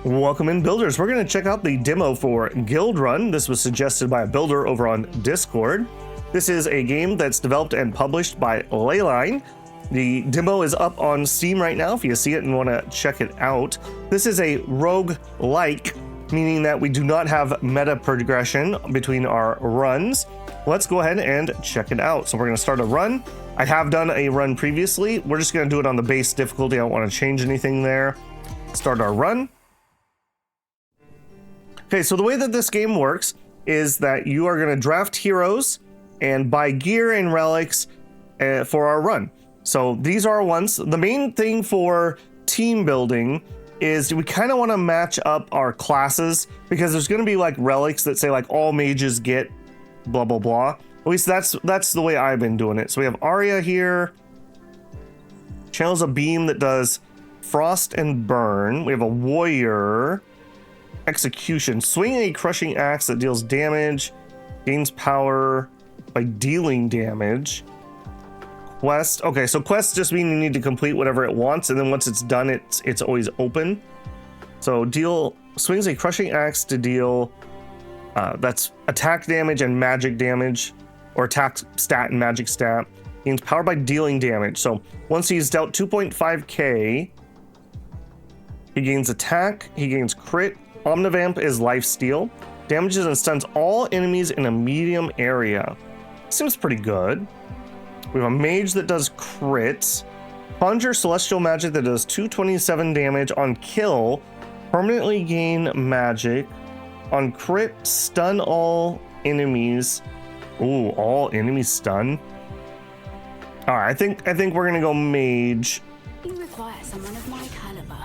Welcome in, builders. We're going to check out the demo for Guildrun. This was suggested by a builder over on Discord. This is a game that's developed and published by Leyline. The demo is up on Steam right now if you see it and want to check it out. This is a roguelike, meaning that we do not have meta progression between our runs. Let's go ahead and check it out. So we're going to start a run. I have done a run previously. We're just going to do it on the base difficulty. I don't want to change anything there. Start our run. Okay, so the way that this game works is that you are going to draft heroes and buy gear and relics for our run. So these are our ones. The main thing for team building is we kind of want to match up our classes because there's going to be like relics that say like all mages get blah, blah, blah. At least that's the way I've been doing it. So we have Arya here. Channels a beam that does frost and burn. We have a warrior. Execution. Swing a crushing axe that deals damage. Gains power by dealing damage. Quest. Okay, so quests just mean you need to complete whatever it wants, and then once it's done, it's always open. So swings a crushing axe to deal that's attack damage and magic damage, or attack stat and magic stat. Gains power by dealing damage. So once he's dealt 2.5k, he gains attack, he gains crit. Omnivamp is lifesteal. Damages and stuns all enemies in a medium area. Seems pretty good. We have a mage that does crits. Conjure celestial magic that does 227 damage on kill. Permanently gain magic. On crit, stun all enemies. Ooh, all enemies stun. All right, I think we're gonna go mage. You require someone of my caliber.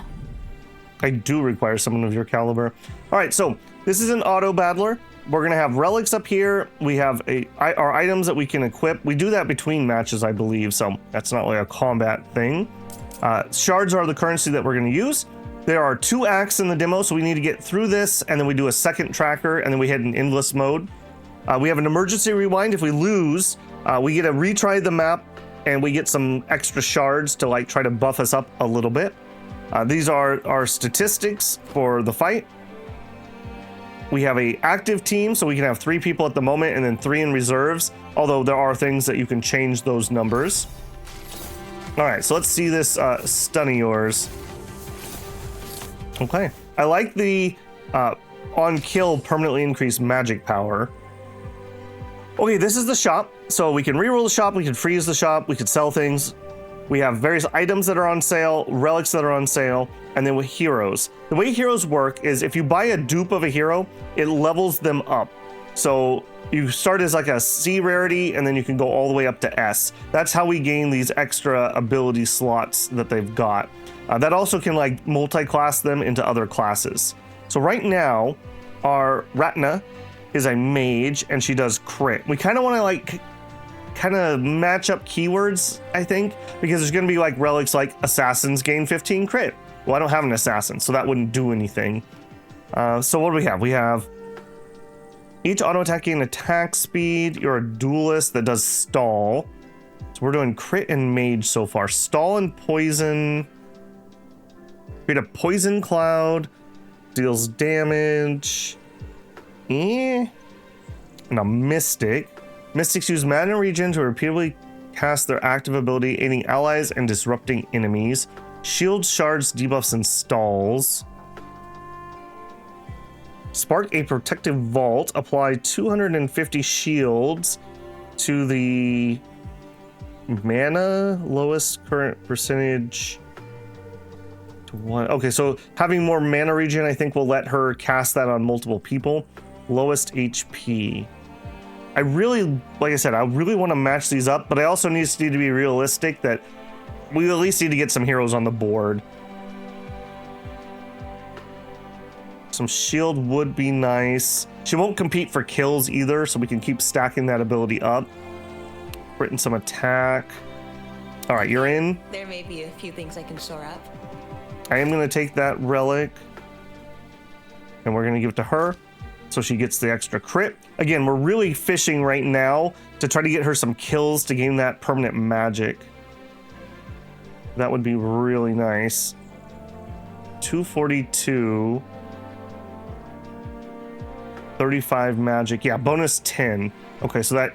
I do require someone of your caliber. All right, so this is an auto battler. We're gonna have relics up here. We have our items that we can equip. We do that between matches, I believe, so that's not like a combat thing. Shards are the currency that we're gonna use. There are 2 acts in the demo, so we need to get through this, and then we do a second tracker, and then we hit an endless mode. We have an emergency rewind. If we lose, we get to retry the map, and we get some extra shards to like try to buff us up a little bit. These are our statistics for the fight. We have a active team, so we can have 3 people at the moment and then 3 in reserves, although there are things that you can change those numbers. All right, so let's see this stun of yours. Okay, I like the on kill permanently increased magic power. Okay, this is the shop. So we can reroll the shop, we can freeze the shop, we can sell things. We have various items that are on sale, relics that are on sale, and then with heroes. The way heroes work is if you buy a dupe of a hero, it levels them up. So you start as like a C rarity, and then you can go all the way up to S. That's how we gain these extra ability slots that they've got. That also can like multi-class them into other classes. So right now, our Ratna is a mage, and she does crit. We kind of want to like match up keywords, I think, because there's going to be like relics like assassins gain 15 crit. Well, I don't have an assassin, so that wouldn't do anything. So what do we have? We have each auto attack gain attack speed. You're a duelist that does stall. So we're doing crit and mage so far. Stall and poison. Create a poison cloud. Deals damage. And a mystic. Mystics use mana regen to repeatedly cast their active ability, aiding allies and disrupting enemies. Shield shards, debuffs, and stalls. Spark a protective vault. Apply 250 shields to the mana lowest current percentage to 1. Okay, so having more mana regen, I think, will let her cast that on multiple people. Lowest HP. I really, like I said, I really want to match these up, but I also need to be realistic that we at least need to get some heroes on the board. Some shield would be nice. She won't compete for kills either, so we can keep stacking that ability up. Written some attack. All right, you're in. There may be a few things I can shore up. I am going to take that relic, and we're going to give it to her, so she gets the extra crit. Again, we're really fishing right now to try to get her some kills to gain that permanent magic. That would be really nice. 242. 35 magic. Yeah, bonus 10. Okay, so that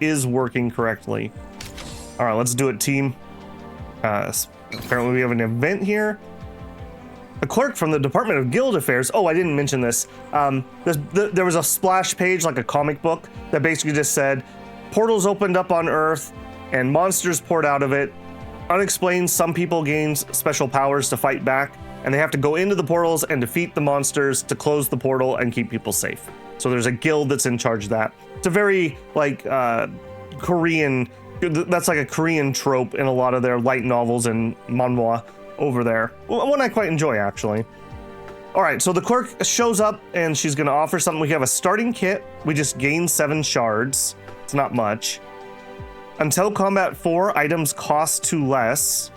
is working correctly. All right, let's do it, team. Apparently we have an event here. A clerk from the Department of Guild Affairs. Oh, I didn't mention this. There was a splash page, like a comic book, that basically just said, portals opened up on Earth and monsters poured out of it. Unexplained, some people gain special powers to fight back, and they have to go into the portals and defeat the monsters to close the portal and keep people safe. So there's a guild that's in charge of that. It's a very, like, Korean, that's like a Korean trope in a lot of their light novels and manhwa over there. One I quite enjoy, actually. All right, so the clerk shows up and she's gonna offer something. We have a starting kit. We just gain 7 shards. It's not much. Until combat 4, items cost 2 less.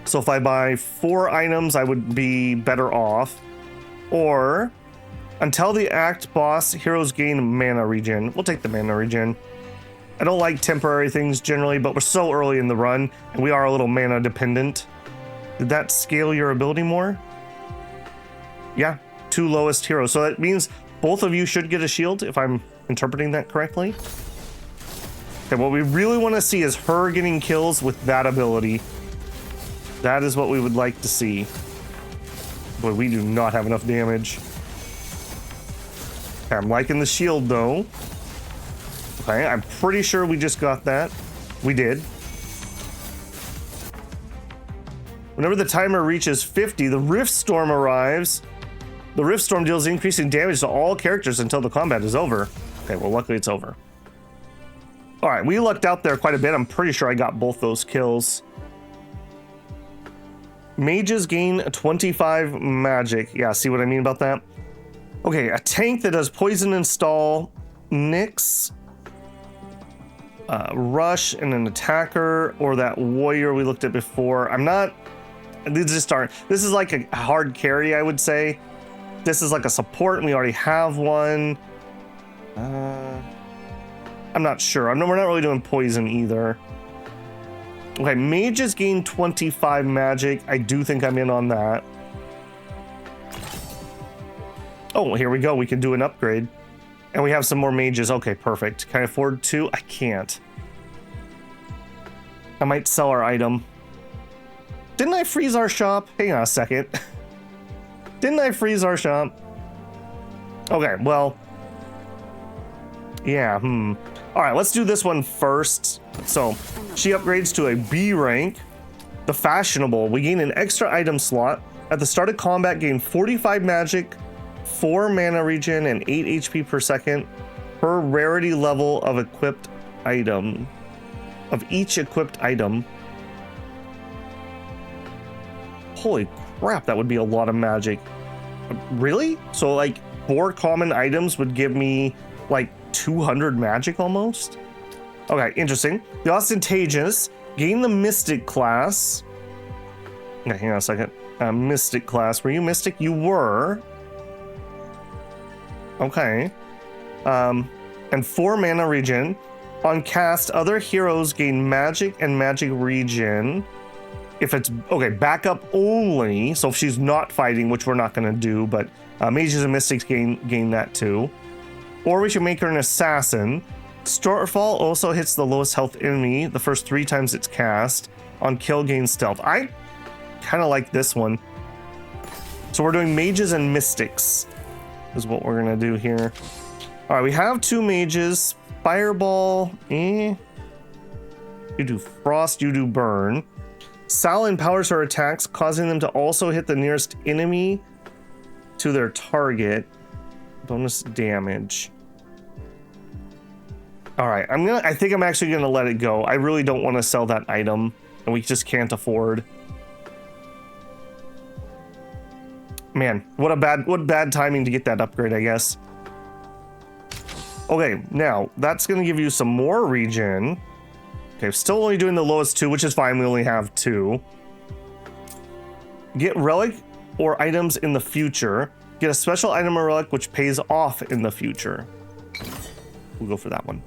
So if I buy 4 items, I would be better off. Or until the act boss, heroes gain mana regen. We'll take the mana regen. I don't like temporary things generally, but we're so early in the run and we are a little mana dependent. Did that scale your ability more? Yeah, 2 lowest heroes. So that means both of you should get a shield, if I'm interpreting that correctly. Okay, what we really want to see is her getting kills with that ability. That is what we would like to see. Boy, we do not have enough damage. Okay, I'm liking the shield, though. Okay, I'm pretty sure we just got that. We did. Whenever the timer reaches 50, the Rift Storm arrives. The Rift Storm deals increasing damage to all characters until the combat is over. Okay, well, luckily it's over. All right, we lucked out there quite a bit. I'm pretty sure I got both those kills. Mages gain 25 magic. Yeah, see what I mean about that? Okay, a tank that does poison and stall, Nyx, rush, and an attacker, or that warrior we looked at before. I'm not... These just aren't... This is like a hard carry, I would say. This is like a support, and we already have one. I'm not sure. We're not really doing poison either. Okay, mages gain 25 magic. I do think I'm in on that. Oh, here we go. We can do an upgrade. And we have some more mages. Okay, perfect. Can I afford 2? I can't. I might sell our item. Didn't I freeze our shop? Hang on a second. Didn't I freeze our shop? Okay, well... Yeah, All right, let's do this one first. So, she upgrades to a B rank. The Fashionable. We gain an extra item slot. At the start of combat, gain 45 magic, 4 mana regen, and 8 HP per second per rarity level of equipped item. Of each equipped item. Holy crap, that would be a lot of magic. Really? So, like, 4 common items would give me, like, 200 magic almost? Okay, interesting. The Ostentatious. Gain the Mystic class. Okay, hang on a second. Mystic class. Were you Mystic? You were. Okay. And 4 mana regen. On cast, other heroes gain magic and magic regen. If it's... Okay, backup only. So if she's not fighting, which we're not going to do, but mages and mystics gain that too. Or we should make her an assassin. Starfall also hits the lowest health enemy the first 3 times it's cast. On kill, gain stealth. I kind of like this one. So we're doing mages and mystics is what we're gonna do here. All right, we have 2 mages. Fireball. You do frost, you do burn. Sal empowers her attacks, causing them to also hit the nearest enemy to their target. Bonus damage. All right, I think I'm actually gonna let it go. I really don't want to sell that item, and we just can't afford. Man, what bad timing to get that upgrade, I guess. Okay, now that's gonna give you some more regen. Okay, still only doing the lowest 2, which is fine. We only have 2. Get relic or items in the future. Get a special item or relic which pays off in the future. We'll go for that one.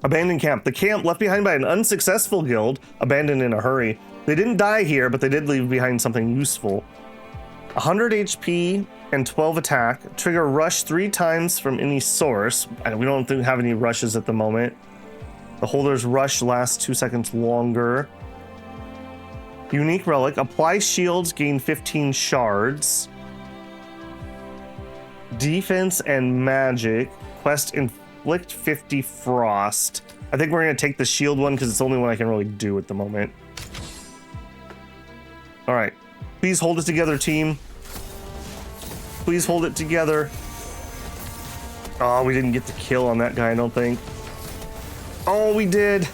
Abandoned camp. The camp left behind by an unsuccessful guild, abandoned in a hurry, They didn't die here, but they did leave behind something useful. 100 HP and 12 attack. Trigger rush 3 times from any source. We don't have any rushes at the moment. The holder's rush lasts 2 seconds longer. Unique relic. Apply shields, gain 15 shards. Defense and magic. Quest inflict 50 frost. I think we're going to take the shield one because it's the only one I can really do at the moment. All right. Please hold it together, team. Please hold it together. Oh, we didn't get the kill on that guy, I don't think. Oh, we did.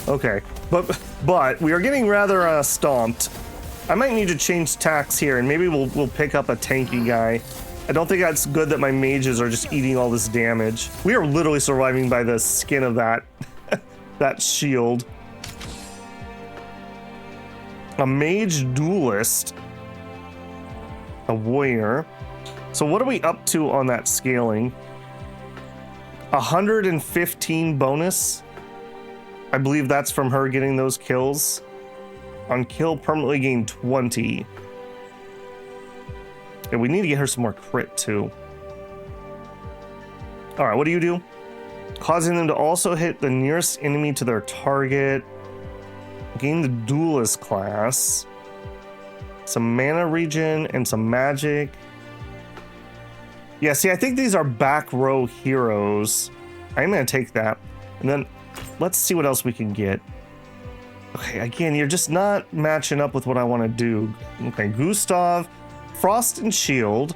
Okay. But we are getting rather stomped. I might need to change tacks here, and maybe we'll pick up a tanky guy. I don't think that's good that my mages are just eating all this damage. We are literally surviving by the skin of that that shield. A mage duelist. A warrior. So what are we up to on that scaling? 115 bonus. I believe that's from her getting those kills. On kill, permanently gain 20. And we need to get her some more crit too. All right, what do you do? Causing them to also hit the nearest enemy to their target. Gain the duelist class. Some mana regen and some magic. Yeah, see, I think these are back row heroes. I'm gonna take that. And then let's see what else we can get. Okay, again, you're just not matching up with what I want to do. Okay, Gustav, Frost and Shield.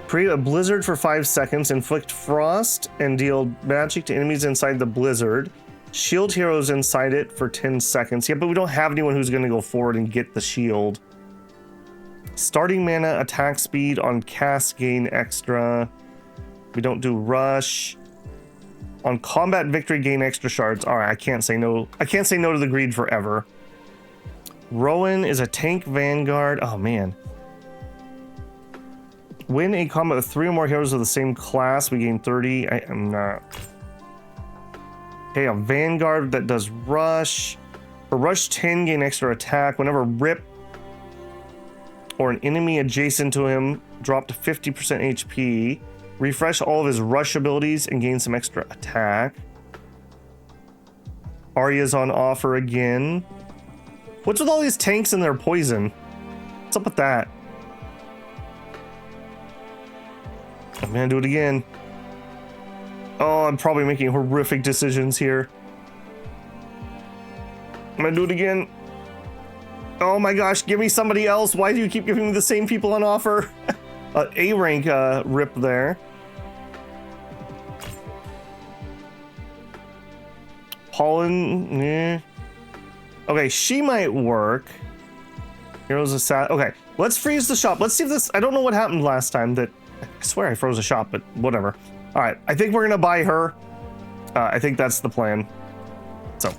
Create a blizzard for 5 seconds. Inflict frost and deal magic to enemies inside the blizzard. Shield heroes inside it for 10 seconds. Yeah, but we don't have anyone who's going to go forward and get the shield. Starting mana, attack speed on cast gain extra. We don't do rush. On combat victory, gain extra shards. All right, I can't say no. I can't say no to the greed forever. Rowan is a tank vanguard. Oh, man. Win a combat with 3 or more heroes of the same class. We gain 30. I am not. Okay, a vanguard that does rush. For rush 10, gain extra attack. Whenever Rip or an enemy adjacent to him drop to 50% HP. Refresh all of his rush abilities and gain some extra attack. Arya's on offer again. What's with all these tanks and their poison? What's up with that? I'm gonna do it again. Oh, I'm probably making horrific decisions here. I'm gonna do it again. Oh my gosh, give me somebody else. Why do you keep giving me the same people on offer? A rank Rip there. Pollen, yeah. Okay, she might work. Heroes assassin. Okay, let's freeze the shop. Let's see if this. I don't know what happened last time. That I swear I froze a shop, but whatever. All right, I think we're gonna buy her. I think that's the plan. So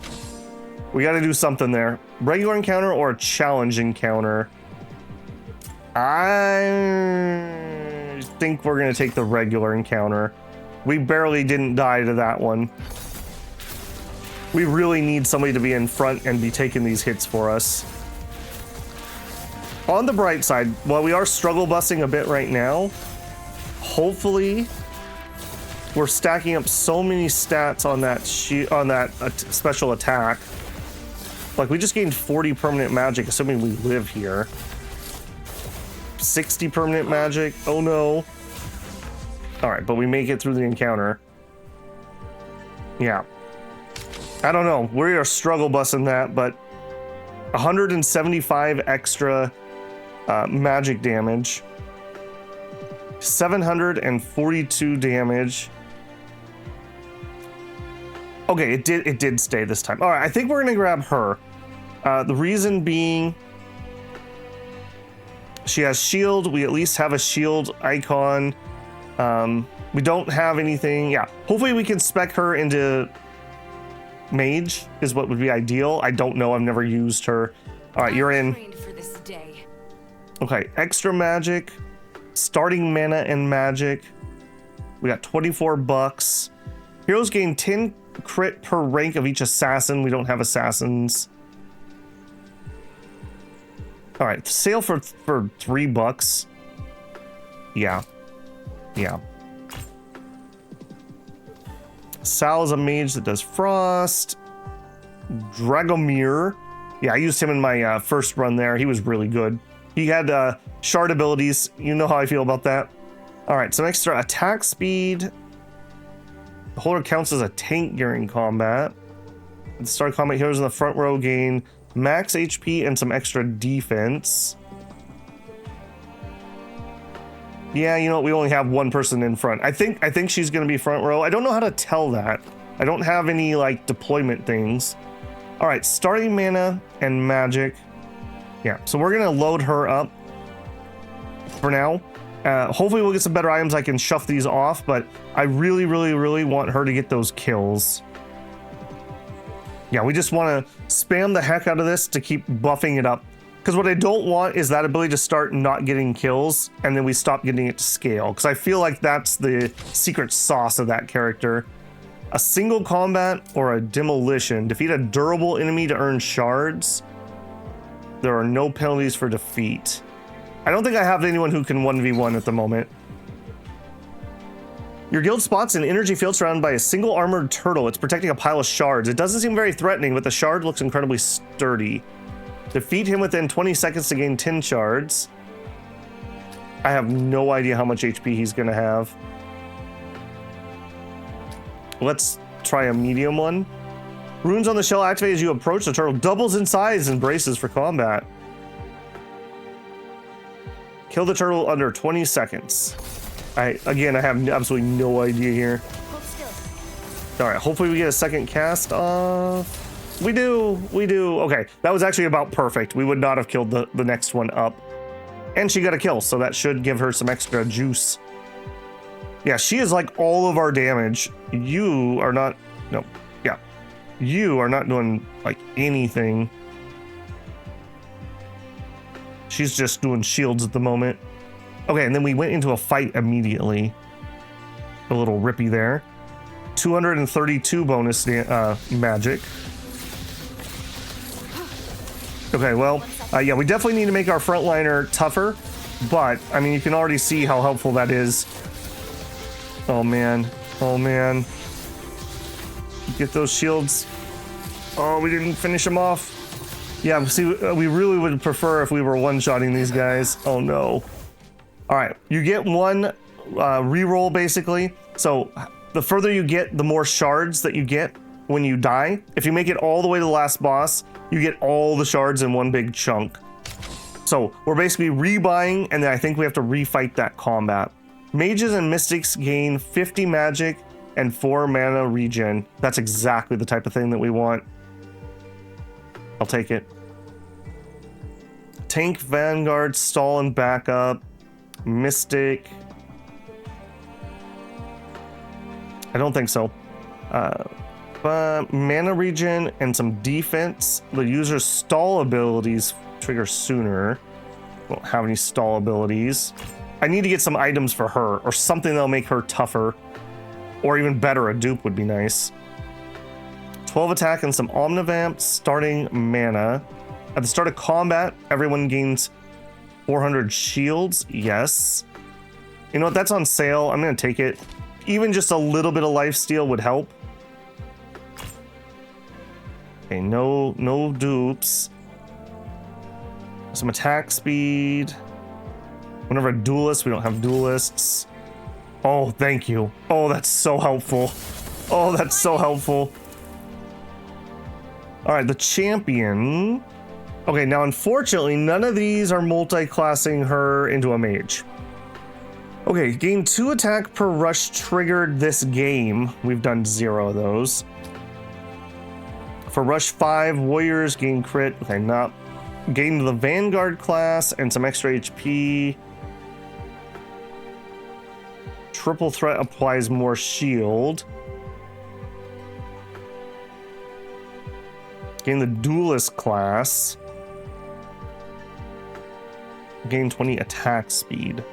we got to do something there. Regular encounter or a challenge encounter. I think we're gonna take the regular encounter. We barely didn't die to that one. We really need somebody to be in front and be taking these hits for us. On the bright side, while we are struggle busing a bit right now, hopefully we're stacking up so many stats on that special attack. Like, we just gained 40 permanent magic, assuming we live here. 60 permanent magic. Oh no. All right, but we make it through the encounter. Yeah. I don't know. We are struggle busing that, but 175 extra magic damage. 742 damage. Okay, it did stay this time. All right, I think we're gonna grab her. The reason being, she has shield. We at least have a shield icon. We don't have anything. Yeah, hopefully we can spec her into mage is what would be ideal. I don't know. I've never used her. All right, you're in. Okay, extra magic, starting mana and magic. We got 24 bucks. Heroes gain 10 crit per rank of each assassin. We don't have assassins. All right, sale for $3. Yeah. Sal is a mage that does frost. Dragomir. Yeah, I used him in my first run there. He was really good. He had shard abilities. You know how I feel about that. All right, some extra attack speed. The holder counts as a tank during combat. The start combat heroes in the front row gain max HP and some extra defense. Yeah, you know what? We only have one person in front. I think she's gonna be front row. I don't know how to tell that. I don't have any like deployment things. All right, starting mana and magic. Yeah, so we're gonna load her up for now. Hopefully we'll get some better items. I can shuff these off, but I really want her to get those kills. Yeah, we just want to spam the heck out of this to keep buffing it up. Because what I don't want is that ability to start not getting kills, and then we stop getting it to scale. Because I feel like that's the secret sauce of that character. A single combat or a demolition. Defeat a durable enemy to earn shards. There are no penalties for defeat. I don't think I have anyone who can 1v1 at the moment. Your guild spots an energy field surrounded by a single armored turtle. It's protecting a pile of shards. It doesn't seem very threatening, but the shard looks incredibly sturdy. Defeat him within 20 seconds to gain 10 shards. I have no idea how much HP he's gonna have. Let's try a medium one. Runes on the shell activate as you approach. The turtle doubles in size and braces for combat. Kill the turtle under 20 seconds. I have absolutely no idea here. All right, hopefully we get a second cast off. We do. Okay, that was actually about perfect. We would not have killed the next one up. And she got a kill, so that should give her some extra juice. Yeah, she is like all of our damage. You are not, no, yeah. You are not doing like anything. She's just doing shields at the moment. Okay, and then we went into a fight immediately. A little rippy there. 232 bonus magic. Okay, well, yeah, we definitely need to make our frontliner tougher, but I mean, you can already see how helpful that is. Oh man, get those shields. Oh, we didn't finish them off. Yeah, see, we really would prefer if we were one-shotting these guys. Oh no. All right, you get one reroll basically. So the further you get, the more shards that you get when you die. If you make it all the way to the last boss, you get all the shards in one big chunk. So we're basically rebuying, and then I think we have to refight that combat. Mages and mystics gain 50 magic and 4 mana regen. That's exactly the type of thing that we want. I'll take it. Tank, Vanguard, stall and backup. Mystic. I don't think so. But mana regen and some defense. The user's stall abilities trigger sooner. Won't have any stall abilities. I need to get some items for her or something that'll make her tougher. Or even better, a dupe would be nice. 12 attack and some Omnivamp, starting mana. At the start of combat, everyone gains 400 shields. Yes. You know what? That's on sale. I'm going to take it. Even just a little bit of lifesteal would help. Okay, no dupes. Some attack speed. Whenever a duelist, we don't have duelists. Oh, thank you. Oh, that's so helpful. Oh, that's so helpful. All right, the champion. Okay, now unfortunately, none of these are multi-classing her into a mage. Okay, gain 2 attack per rush triggered this game. We've done 0 of those. For rush 5, warriors gain crit. Okay, not. Gain the Vanguard class and some extra HP. Triple threat applies more shield. Gain the duelist class. Gain 20 attack speed.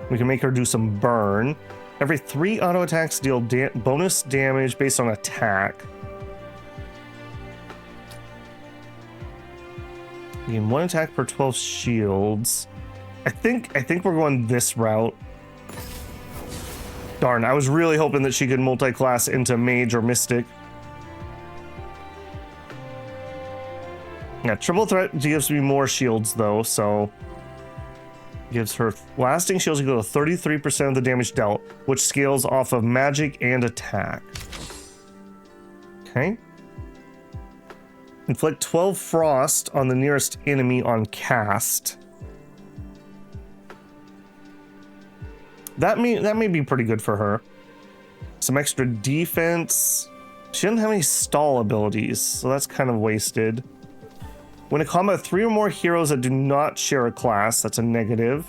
We can make her do some burn. Every 3 auto attacks deal bonus damage based on attack. Gain 1 attack per 12 shields. I think we're going this route. Darn, I was really hoping that she could multi-class into mage or mystic. Yeah, triple threat gives me more shields though, so gives her lasting shields equal to 33% of the damage dealt, which scales off of magic and attack. Okay. Inflict 12 frost on the nearest enemy on cast. That may be pretty good for her. Some extra defense. She doesn't have any stall abilities, so that's kind of wasted. When in combat, 3 or more heroes that do not share a class, that's a negative.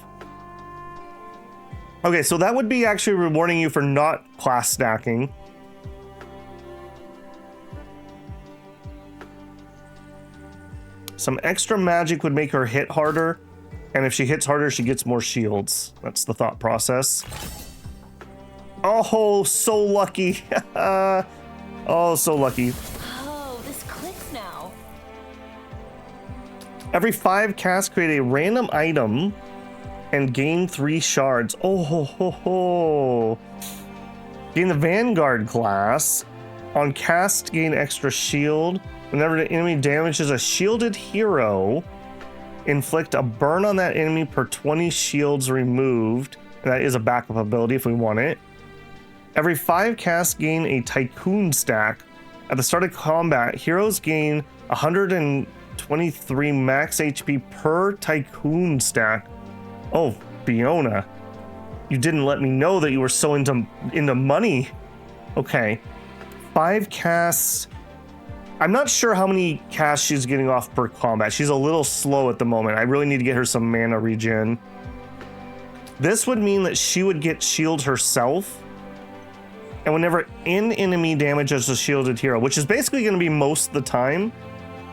Okay, so that would be actually rewarding you for not class stacking. Some extra magic would make her hit harder, and if she hits harder, she gets more shields. That's the thought process. Oh, so lucky. Oh, so lucky. Oh, this clicks now. Every 5 casts create a random item and gain 3 shards. Oh ho ho ho. Gain the Vanguard class. On cast, gain extra shield. Whenever the enemy damages a shielded hero, inflict a burn on that enemy per 20 shields removed. And that is a backup ability if we want it. Every 5 casts gain a Tycoon stack. At the start of combat, heroes gain 123 max HP per Tycoon stack. Oh, Fiona. You didn't let me know that you were so into money. Okay. 5 casts. I'm not sure how many casts she's getting off per combat. She's a little slow at the moment. I really need to get her some mana regen. This would mean that she would get shield herself. And whenever an enemy damages a shielded hero, which is basically going to be most of the time,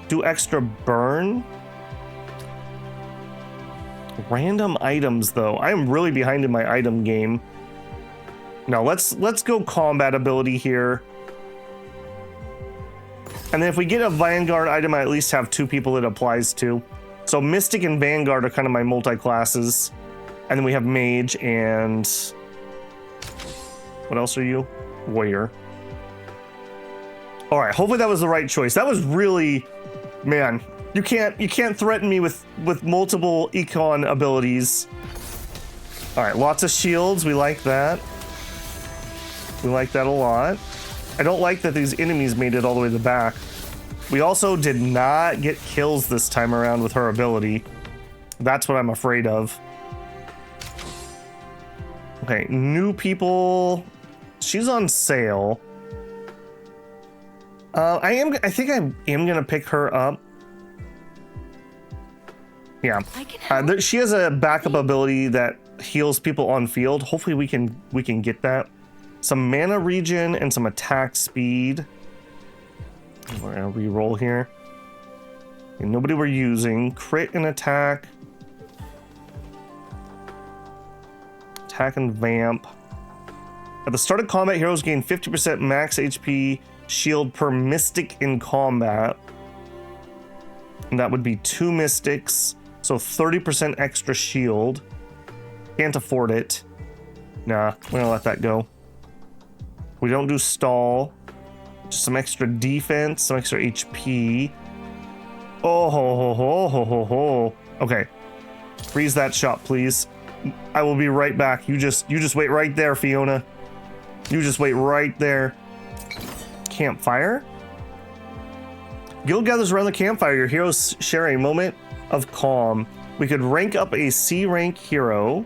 do extra burn. Random items, though. I am really behind in my item game. Now let's go combat ability here. And then if we get a Vanguard item, I at least have 2 people it applies to. So Mystic and Vanguard are kind of my multi-classes. And then we have Mage and... what else are you? Warrior. All right, hopefully that was the right choice. That was really... man, you can't threaten me with multiple econ abilities. All right, lots of shields. We like that. We like that a lot. I don't like that these enemies made it all the way to the back. We also did not get kills this time around with her ability. That's what I'm afraid of. Okay, new people. She's on sale. I think I am gonna pick her up. Yeah, she has a backup ability that heals people on field. Hopefully we can get that. Some mana regen and some attack speed. We're gonna re-roll here. Okay, nobody we're using. Crit and attack. Attack and vamp. At the start of combat, heroes gain 50% max HP shield per mystic in combat. And that would be 2 mystics. So 30% extra shield. Can't afford it. Nah, we're gonna let that go. We don't do stall. Just some extra defense, some extra HP. Oh ho ho ho ho ho ho. Okay. Freeze that shot, please. I will be right back. You just wait right there, Fiona. You just wait right there. Campfire. Guild gathers around the campfire. Your heroes share a moment of calm. We could rank up a C rank hero.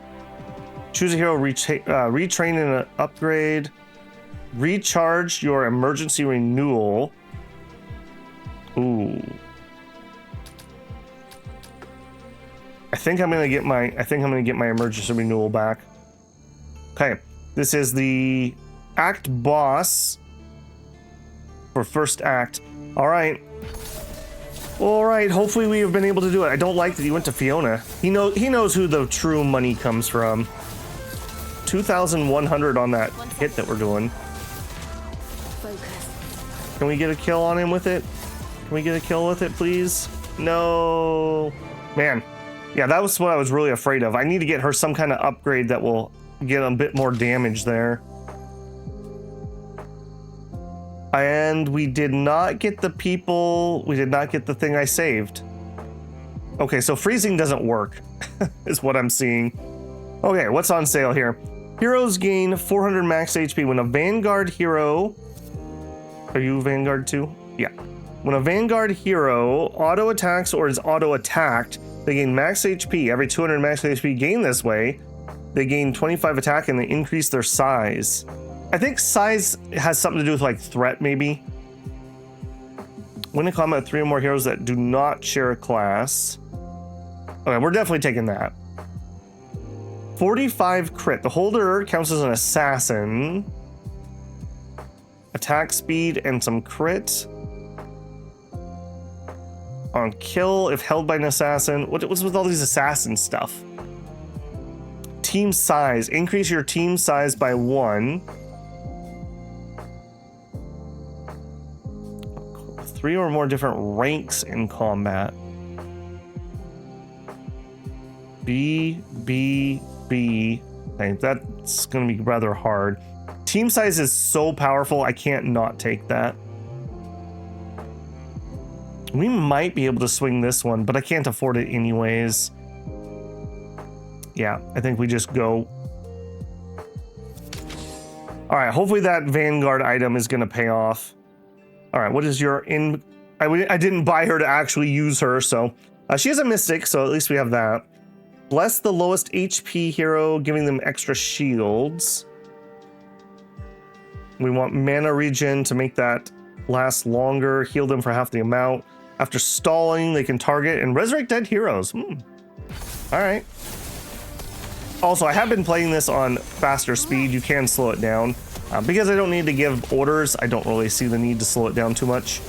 Choose a hero, retrain and upgrade. Recharge your emergency renewal. Ooh. I think I'm gonna get my emergency renewal back. Okay, this is the act boss for first act. All right. Hopefully we have been able to do it. I don't like that he went to Fiona. He knows who the true money comes from. 2,100 on that hit that we're doing. Focus. Can we get a kill on him with it? Can we get a kill with it, please? No. Man. Yeah, that was what I was really afraid of. I need to get her some kind of upgrade that will get a bit more damage there. And we did not get the people. We did not get the thing I saved. Okay, so freezing doesn't work, is what I'm seeing. Okay, what's on sale here? Heroes gain 400 max HP when a Vanguard hero. Are you Vanguard too? Yeah. When a Vanguard hero auto attacks or is auto attacked, they gain max HP. Every 200 max HP gained this way, they gain 25 attack and they increase their size. I think size has something to do with like threat, maybe. When in combat, 3 or more heroes that do not share a class. Okay, we're definitely taking that. 45 crit. The holder counts as an assassin. Attack speed and some crit. On kill if held by an assassin. What's with all these assassin stuff? Team size. Increase your team size by 1. 3 or more different ranks in combat. B. Okay, that's going to be rather hard. Team size is so powerful, I can't not take that. We might be able to swing this one, but I can't afford it anyways. Yeah, I think we just go. All right, hopefully that Vanguard item is going to pay off. All right, what is your in? I didn't buy her to actually use her, so she is a mystic, so at least we have that. Bless the lowest HP hero, giving them extra shields. We want mana regen to make that last longer, heal them for half the amount. After stalling, they can target and resurrect dead heroes. All right. Also, I have been playing this on faster speed. You can slow it down. Because I don't need to give orders, I don't really see the need to slow it down too much.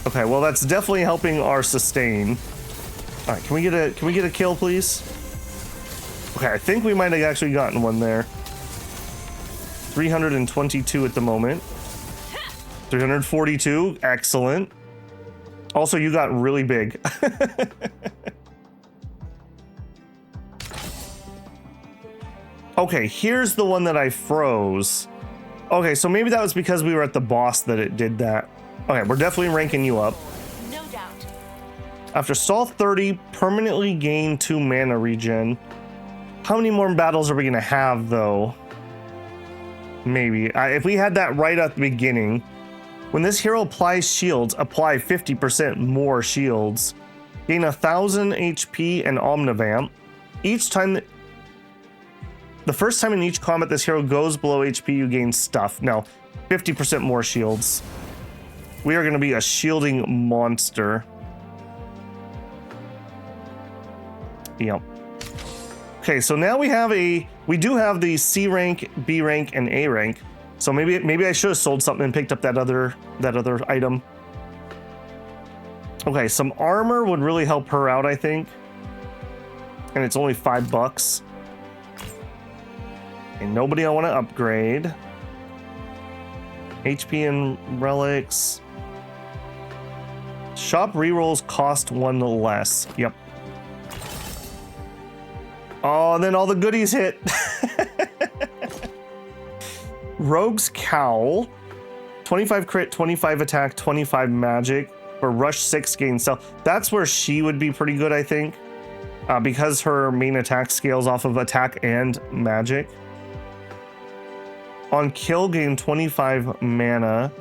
Okay, well that's definitely helping our sustain. All right, can we get a kill, please? Okay, I think we might have actually gotten one there. 322 at the moment. 342, excellent. Also, you got really big. Okay, here's the one that I froze. Okay, so maybe that was because we were at the boss that it did that. Okay, we're definitely ranking you up. No doubt. After stall 30, permanently gain 2 mana regen. How many more battles are we gonna have though? Maybe. If we had that right at the beginning. When this hero applies shields, apply 50% more shields. Gain 1,000 HP and Omnivamp. Each time the first time in each combat this hero goes below HP, you gain stuff. No, 50% more shields. We are going to be a shielding monster. Yep. Okay, so now we do have the C rank, B rank, and A rank. So maybe I should have sold something and picked up that other item. Okay, some armor would really help her out, I think. And it's only $5. And nobody I want to upgrade. HP and relics. Shop rerolls cost 1 less. Yep. Oh, and then all the goodies hit. Rogue's Cowl. 25 crit, 25 attack, 25 magic. For rush 6 gain stealth. That's where she would be pretty good, I think. Because her main attack scales off of attack and magic. On kill, gain 25 mana.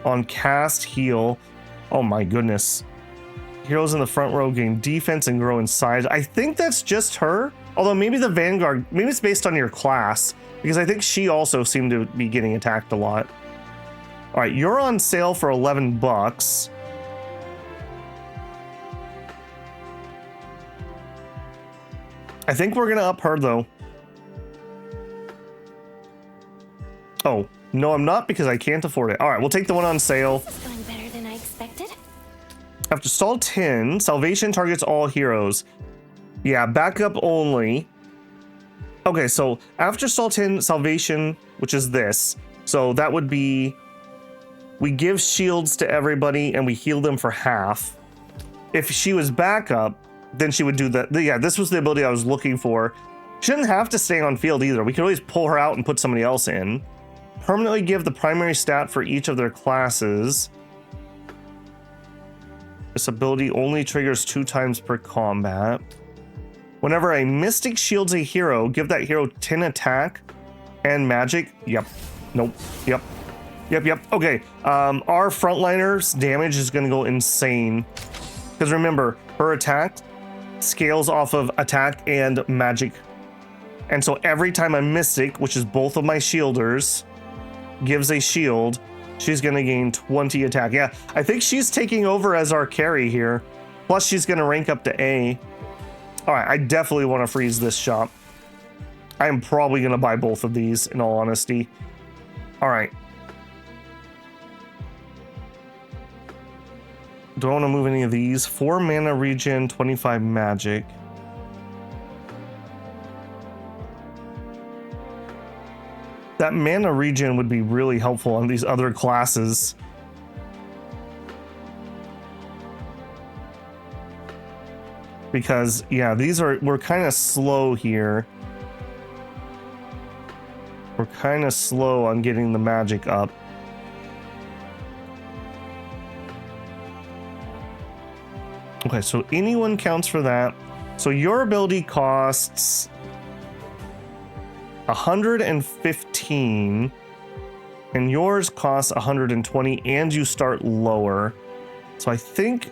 On cast, heal. Oh my goodness. Heroes in the front row gain defense and grow in size. I think that's just her. Although maybe the Vanguard, maybe it's based on your class. Because I think she also seemed to be getting attacked a lot. All right, you're on sale for $11. I think we're gonna up her though. Oh, no, I'm not because I can't afford it. All right, we'll take the one on sale. This is going better than I expected. After stall 10, salvation targets all heroes. Yeah, backup only. Okay, so after Sultan Salvation, which is this, so that would be we give shields to everybody and we heal them for half. If she was backup, then she would do that. Yeah, this was the ability I was looking for. She didn't have to stay on field either. We could always pull her out and put somebody else in. Permanently give the primary stat for each of their classes. This ability only triggers 2 times per combat. Whenever a mystic shields a hero, give that hero 10 attack and magic. Yep. Nope. Yep. Yep. Okay. Our frontliner's damage is going to go insane. Because remember, her attack scales off of attack and magic. And so every time a mystic, which is both of my shielders, gives a shield, she's going to gain 20 attack. Yeah, I think she's taking over as our carry here. Plus, she's going to rank up to A. All right, I definitely want to freeze this shop. I am probably going to buy both of these, in all honesty. All right. Do I want to move any of these? 4 mana regen, 25 magic. That mana regen would be really helpful on these other classes. Because, yeah, we're kind of slow here. We're kind of slow on getting the magic up. Okay, so anyone counts for that. So your ability costs 115 and yours costs 120 and you start lower. So I think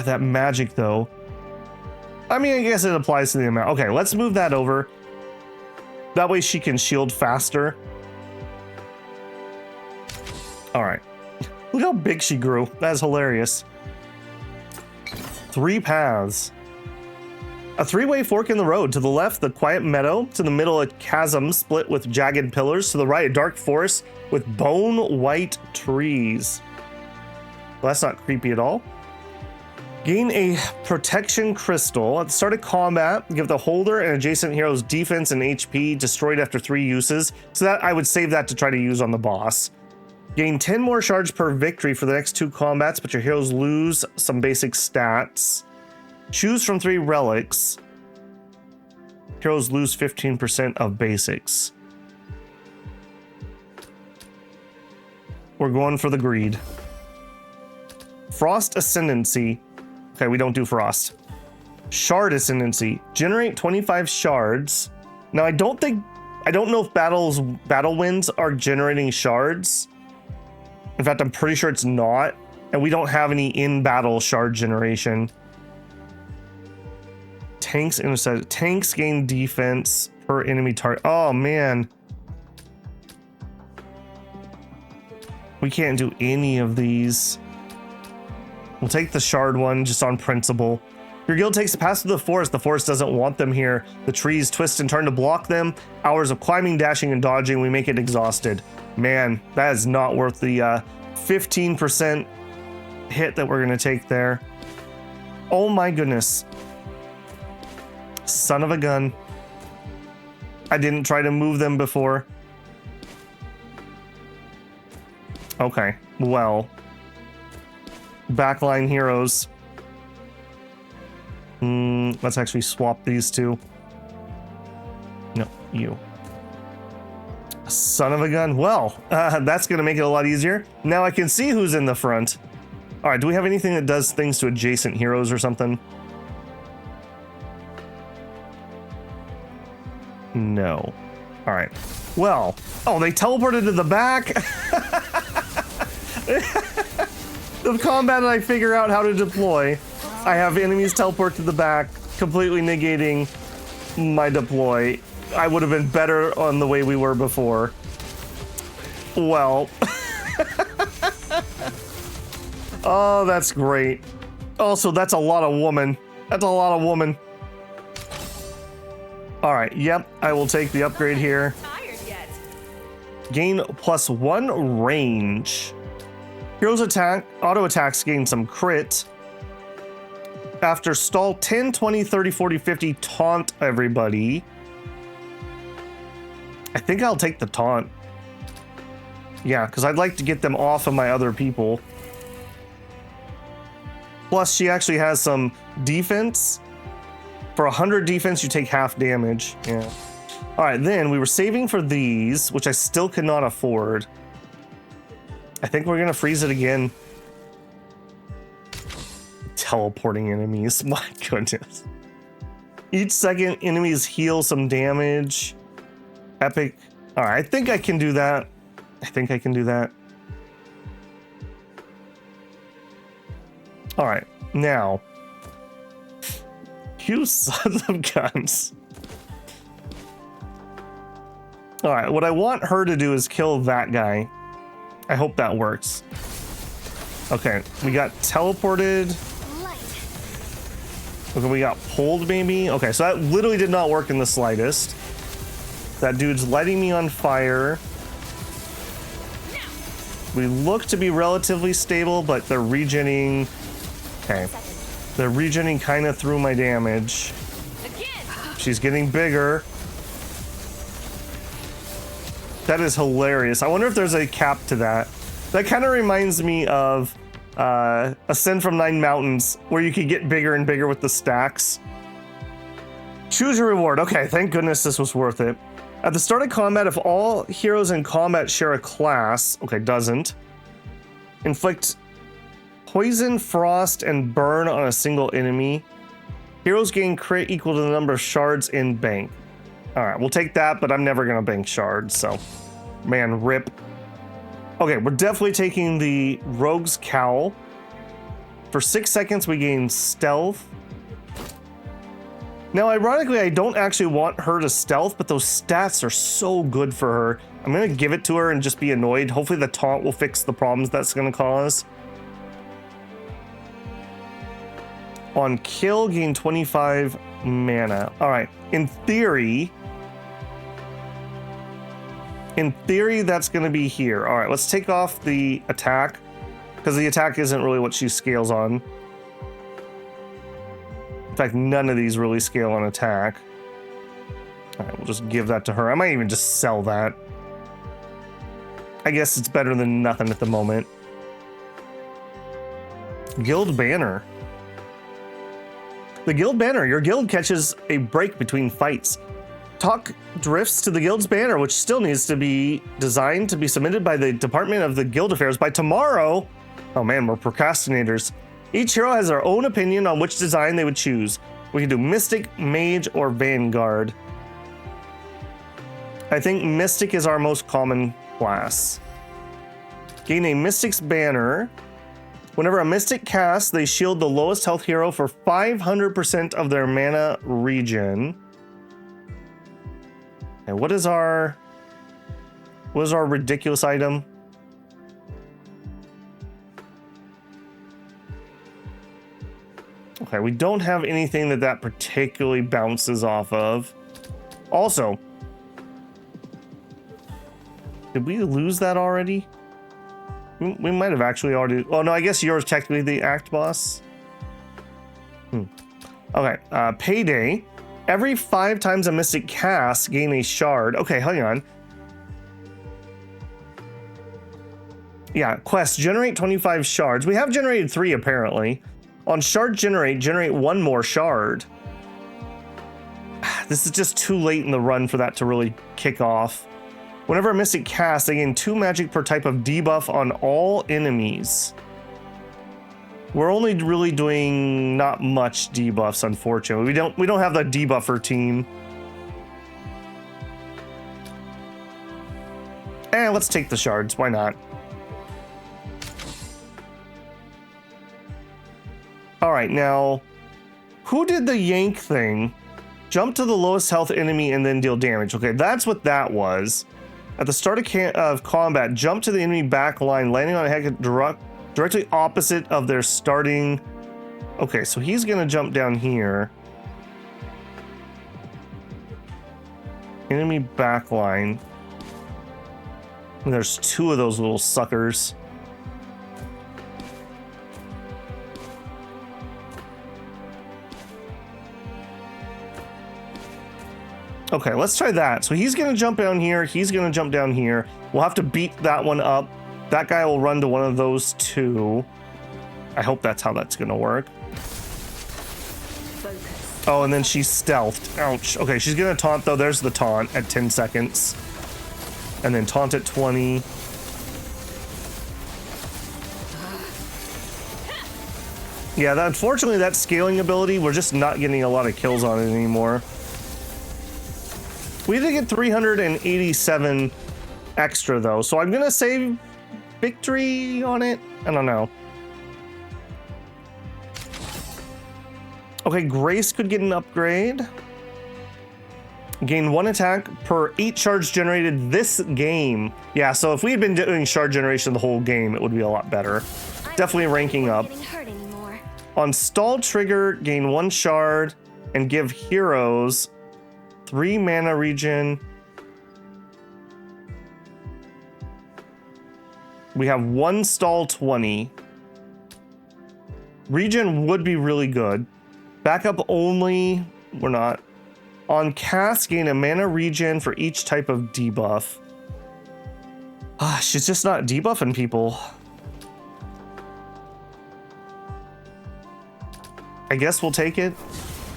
that magic though, I mean, I guess it applies to the amount. Okay, let's move that over. That way she can shield faster. All right. Look how big she grew. That is hilarious. 3 paths. A 3-way fork in the road. To the left, the quiet meadow. To the middle, a chasm split with jagged pillars. To the right, a dark forest with bone white trees. Well, that's not creepy at all. Gain a protection crystal. At the start of combat, give the holder and adjacent heroes defense and HP destroyed after 3 uses. So that I would save that to try to use on the boss. Gain 10 more shards per victory for the next 2 combats, but your heroes lose some basic stats. Choose from 3 relics. Heroes lose 15% of basics. We're going for the greed. Frost Ascendancy. Okay, we don't do Frost. Shard Ascendancy. Generate 25 shards. Now, I don't know if battle winds are generating shards. In fact, I'm pretty sure it's not. And we don't have any in-battle shard generation. Tanks gain defense per enemy target. Oh, man. We can't do any of these. We'll take the shard one just on principle. Your guild takes a pass through the forest. The forest doesn't want them here. The trees twist and turn to block them. Hours of climbing, dashing, and dodging. We make it exhausted. Man, that is not worth the 15% hit that we're going to take there. Oh my goodness. Son of a gun. I didn't try to move them before. Okay, well. Backline heroes. Let's actually swap these 2. No, you. Son of a gun. Well, that's going to make it a lot easier. Now I can see who's in the front. All right, do we have anything that does things to adjacent heroes or something? No. All right. Well, oh, they teleported to the back. The combat I figure out how to deploy. I have enemies teleport to the back, completely negating my deploy. I would have been better on the way we were before. Well. Oh, that's great. Also, that's a lot of woman. That's a lot of woman. All right, yep, I will take the upgrade here. Gain +1 range. Heroes attack, auto attacks gain some crit. after stall 10, 20, 30, 40, 50, taunt everybody. I think I'll take the taunt. Yeah, because I'd like to get them off of my other people. Plus, she actually has some defense. For 100 defense, you take half damage. Yeah. All right, then we were saving for these, which I still could not afford. I think we're gonna freeze it again. Teleporting enemies, my goodness. Each second, enemies heal some damage. Epic. All right, I think I can do that. I think I can do that. All right, now. You sons of guns. All right, what I want her to do is kill that guy. I hope that works. Okay, we got teleported. Okay, we got pulled maybe. Okay, so that literally did not work in the slightest. That dude's lighting me on fire. We look to be relatively stable, but they're regening. Okay. They're regening kind of through my damage. She's getting bigger. That is hilarious. I wonder if there's a cap to that. That kind of reminds me of Ascend from Nine Mountains, where you could get bigger and bigger with the stacks. Choose your reward. Okay, thank goodness this was worth it. At the start of combat, if all heroes in combat share a class, okay, doesn't, inflict poison, frost, and burn on a single enemy. Heroes gain crit equal to the number of shards in bank. All right, we'll take that, but I'm never gonna bank shards, so man, rip. Okay, we're definitely taking the Rogue's Cowl. For 6 seconds, we gain stealth. Now, ironically, I don't actually want her to stealth, but those stats are so good for her. I'm gonna give it to her and just be annoyed. Hopefully the taunt will fix the problems that's gonna cause. On kill, gain 25 mana. All right, in theory, that's gonna be here. All right, let's take off the attack, because the attack isn't really what she scales on. In fact, none of these really scale on attack. All right, we'll just give that to her. I might even just sell that. I guess it's better than nothing at the moment. Guild banner. The guild banner. Your guild catches a break between fights. Talk drifts to the guild's banner, which still needs to be designed to be submitted by the Department of the Guild Affairs by tomorrow. Oh man, we're procrastinators. Each hero has their own opinion on which design they would choose. We can do Mystic, Mage, or Vanguard. I think Mystic is our most common class. Gain a Mystic's banner. Whenever a Mystic casts, they shield the lowest health hero for 500% of their mana regen. And what is our ridiculous item? Okay, we don't have anything that particularly bounces off of. Also, did we lose that already? We might have actually already. Oh no, I guess yours technically the act boss. Okay, payday. Every 5 times a Mystic cast, gain a shard. Okay, hang on. Yeah, quest, generate 25 shards. We have generated 3 apparently. On shard generate 1 more shard. This is just too late in the run for that to really kick off. Whenever a Mystic casts, they gain 2 magic per type of debuff on all enemies. We're only really doing not much debuffs, unfortunately. We don't have the debuffer team. Let's take the shards. Why not? All right, now, who did the yank thing? Jump to the lowest health enemy and then deal damage. Okay, that's what that was. At the start of combat, jump to the enemy back line, landing on a head directly opposite of their starting. Okay, so he's gonna jump down here. Enemy back line. And there's 2 of those little suckers. Okay, let's try that. So he's going to jump down here. He's going to jump down here. We'll have to beat that one up. That guy will run to one of those two. I hope that's how that's going to work. Oh, and then she's stealthed. Ouch. Okay, she's going to taunt, though. There's the taunt at 10 seconds. And then taunt at 20. Yeah, unfortunately, that scaling ability, we're just not getting a lot of kills on it anymore. We did get 387 extra, though, so I'm going to save victory on it. I don't know. Okay, Grace could get an upgrade. Gain 1 attack per 8 shards generated this game. Yeah, so if we had been doing shard generation the whole game, it would be a lot better. Definitely ranking up. On stall trigger, gain 1 shard and give heroes 3 mana regen. We have 1 stall 20. Regen would be really good. Backup only, we're not. On cast, gain a mana regen for each type of debuff. She's just not debuffing people. I guess we'll take it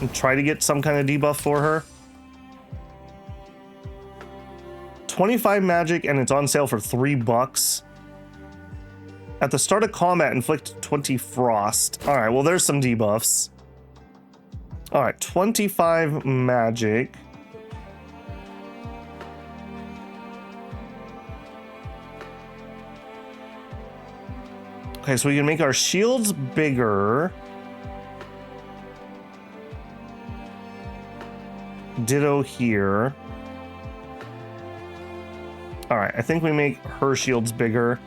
and try to get some kind of debuff for her. 25 magic and it's on sale for $3. At the start of combat, inflict 20 frost. All right, well, there's some debuffs. All right, 25 magic. Okay, so we can make our shields bigger. Ditto here. All right, I think we make her shields bigger.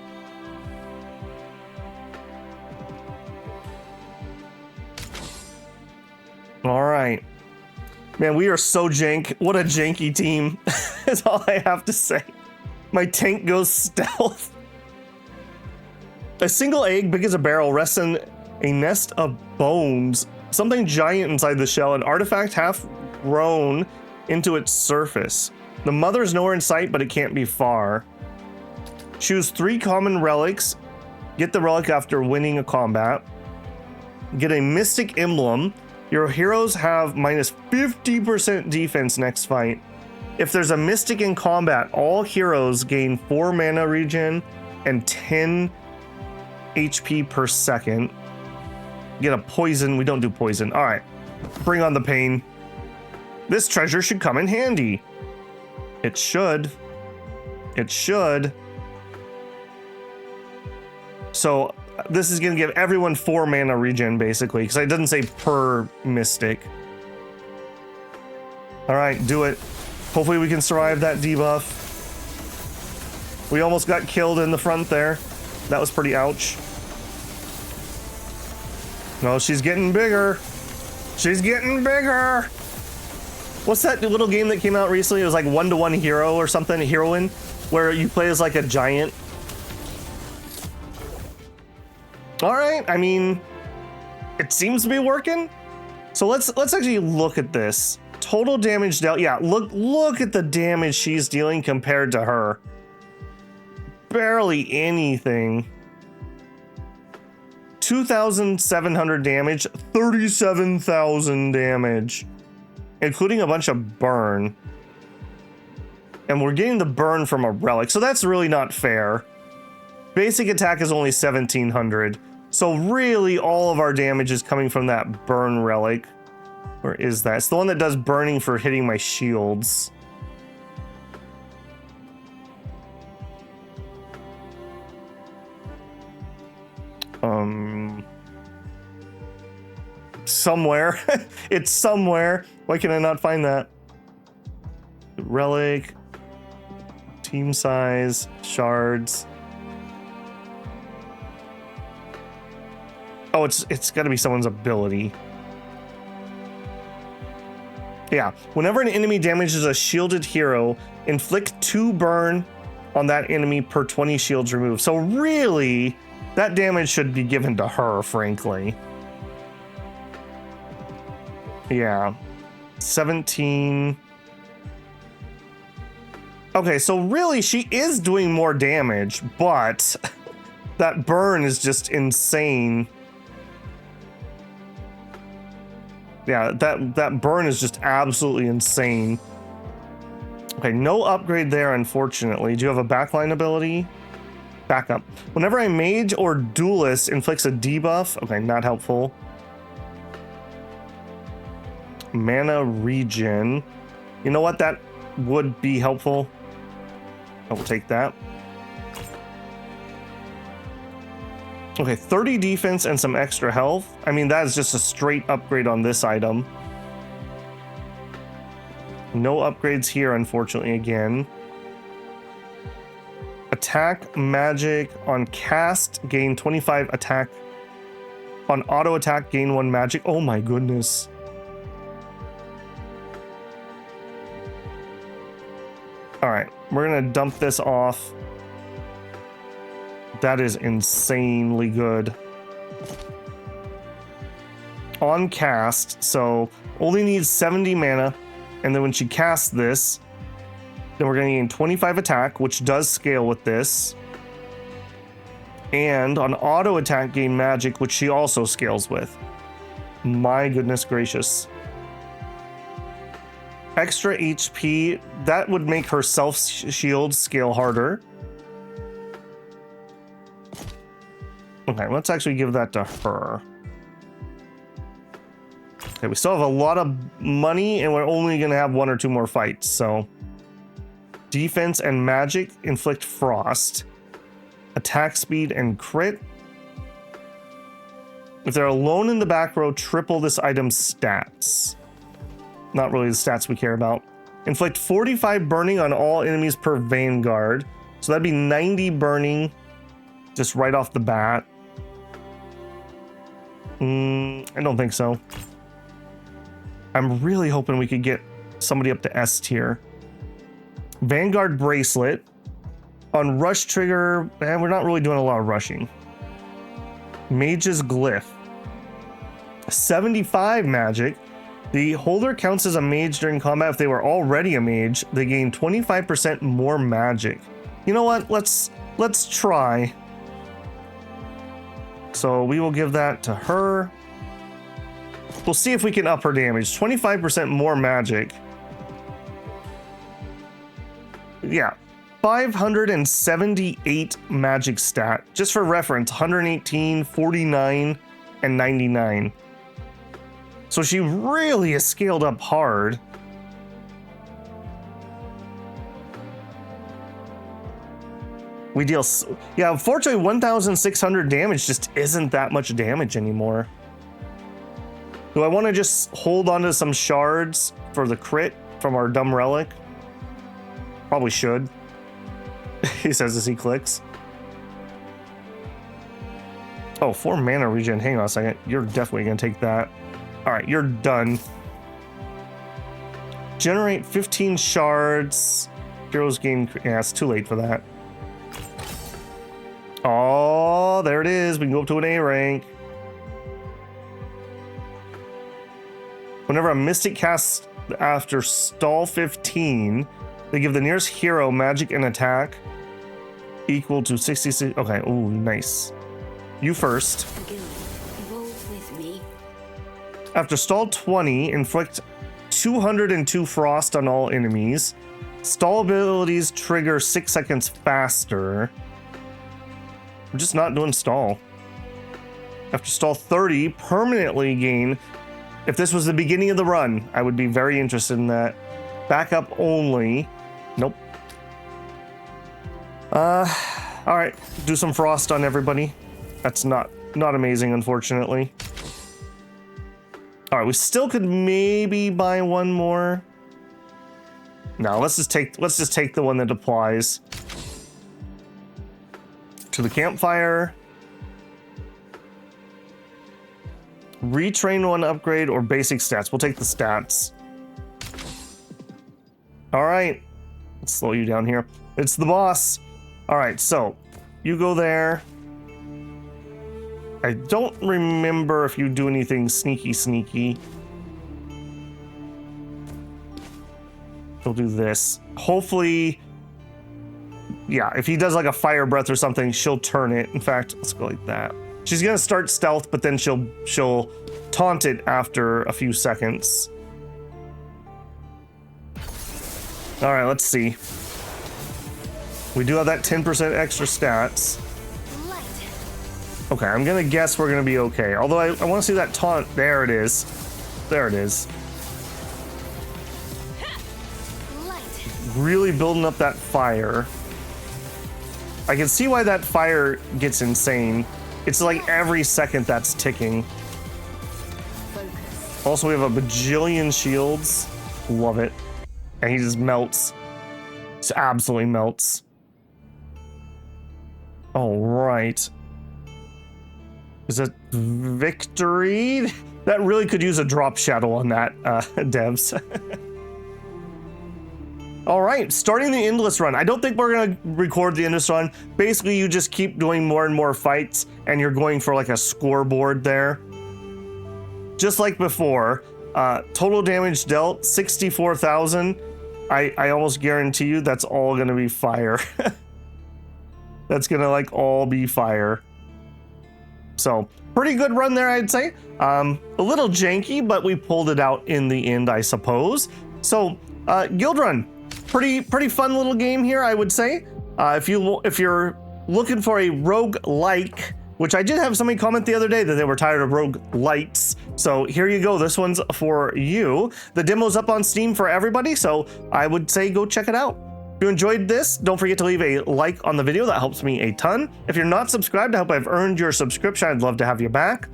All right. Man, we are so jank. What a janky team is all I have to say. My tank goes stealth. A single egg, big as a barrel, rests in a nest of bones. Something giant inside the shell, an artifact half grown into its surface. The mother is nowhere in sight, but it can't be far. Choose 3 common relics. Get the relic after winning a combat. Get a mystic emblem. Your heroes have minus 50% defense next fight. If there's a mystic in combat, all heroes gain 4 mana regen and 10 HP per second. Get a poison. We don't do poison. All right. Bring on the pain. This treasure should come in handy. It should. It should. So this is going to give everyone 4 mana regen, basically, because it doesn't say per mystic. All right, do it. Hopefully we can survive that debuff. We almost got killed in the front there. That was pretty ouch. No, she's getting bigger. She's getting bigger. What's that little game that came out recently? It was like 1-to-1 hero or something, a heroine, where you play as like a giant. All right, I mean, it seems to be working. So let's actually look at this. Total damage dealt. Yeah, look at the damage she's dealing compared to her. Barely anything. 2,700 damage, 37,000 damage, including a bunch of burn. And we're getting the burn from a relic, so that's really not fair. Basic attack is only 1,700. So really all of our damage is coming from that burn relic. Where is that? It's the one that does burning for hitting my shields. Somewhere. It's somewhere. Why can I not find that? Relic. Team size. Shards. Oh, it's got to be someone's ability. Yeah. Whenever an enemy damages a shielded hero, inflict 2 burn on that enemy per 20 shields removed. So really, that damage should be given to her, frankly. Yeah. 17. Okay, so really she is doing more damage, but that burn is just insane. Yeah, that burn is just absolutely insane. Okay, no upgrade there, unfortunately. Do you have a backline ability? Backup. Whenever a mage or duelist inflicts a debuff. Okay, not helpful. Mana regen. You know what? That would be helpful. I will take that. Okay, 30 defense and some extra health. I mean, that is just a straight upgrade on this item. No upgrades here, unfortunately, again. Attack magic on cast, gain 25 attack. On auto attack, gain 1 magic. Oh my goodness. All right, we're gonna dump this off. That is insanely good. On cast, so only needs 70 mana, and then when she casts this, then we're gonna gain 25 attack, which does scale with this. And on auto attack, gain magic, which she also scales with. My goodness gracious. Extra HP, that would make her self shield scale harder. Okay, let's actually give that to her. Okay, we still have a lot of money and we're only gonna have 1 or 2 more fights, so. Defense and magic inflict frost. Attack speed and crit. If they're alone in the back row, triple this item's stats. Not really the stats we care about. Inflict 45 burning on all enemies per vanguard. So that'd be 90 burning just right off the bat. I don't think so. I'm really hoping we could get somebody up to S tier. Vanguard bracelet. On rush trigger, we're not really doing a lot of rushing. Mage's glyph. 75 magic. The holder counts as a mage during combat. If they were already a mage, they gain 25% more magic. You know what? Let's try. So we will give that to her. We'll see if we can up her damage. 25% more magic. Yeah. 578 magic stat. Just for reference, 118, 49, and 99. So she really is scaled up hard. We deal, yeah, unfortunately 1,600 damage just isn't that much damage anymore. Do I want to just hold on to some shards for the crit from our dumb relic? Probably should. He says as he clicks. Oh, 4 mana regen. Hang on a second. You're definitely going to take that. All right, you're done. Generate 15 shards. Heroes gain... Yeah, it's too late for that. Oh, there it is. We can go up to an A rank. Whenever a mystic casts after stall 15, they give the nearest hero magic and attack equal to 66. Okay, ooh, nice. You first. After stall 20, inflict 202 frost on all enemies. Stall abilities trigger 6 seconds faster. We're just not doing stall. After stall 30, permanently gain. If this was the beginning of the run, I would be very interested in that. Backup only. Nope. All right, do some frost on everybody. That's not amazing, unfortunately. All right, we still could maybe buy 1 more. No, let's just take the one that applies to the campfire. Retrain 1 upgrade or basic stats. We'll take the stats. All right, let's slow you down here. It's the boss. All right, so you go there. I don't remember if you do anything sneaky. We'll do this. Hopefully Yeah, if he does like a fire breath or something, she'll turn it. In fact, let's go like that. She's gonna start stealth, but then she'll taunt it after a few seconds. All right, let's see. We do have that 10% extra stats. Okay, I'm gonna guess we're gonna be okay. Although I want to see that taunt. There it is. There it is. Really building up that fire. I can see why that fire gets insane. It's like every second that's ticking. Also, we have a bajillion shields. Love it. And he just melts. Just absolutely melts. All right. Is it victory? That really could use a drop shadow on that, devs. All right, starting the endless run. I don't think we're gonna record the endless run. Basically, you just keep doing more and more fights, and you're going for like a scoreboard there. Just like before, total damage dealt 64,000. I almost guarantee you that's all gonna be fire. That's gonna like all be fire. So pretty good run there, I'd say. A little janky, but we pulled it out in the end, I suppose. So Guildrun. Pretty fun little game here, I would say. If you're looking for a roguelike, which I did have somebody comment the other day that they were tired of roguelites. So here you go. This one's for you. The demo's up on Steam for everybody, so I would say go check it out. If you enjoyed this, don't forget to leave a like on the video. That helps me a ton. If you're not subscribed, I hope I've earned your subscription. I'd love to have you back.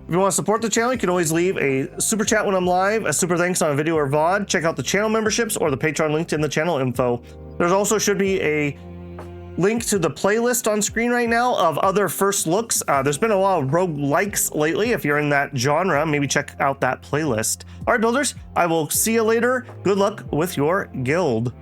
If you want to support the channel, you can always leave a super chat when I'm live, a super thanks on a video or VOD. Check out the channel memberships or the Patreon linked in the channel info. There's also should be a link to the playlist on screen right now of other first looks. There's been a lot of roguelikes lately. If you're in that genre, maybe check out that playlist. All right, builders, I will see you later. Good luck with your guild.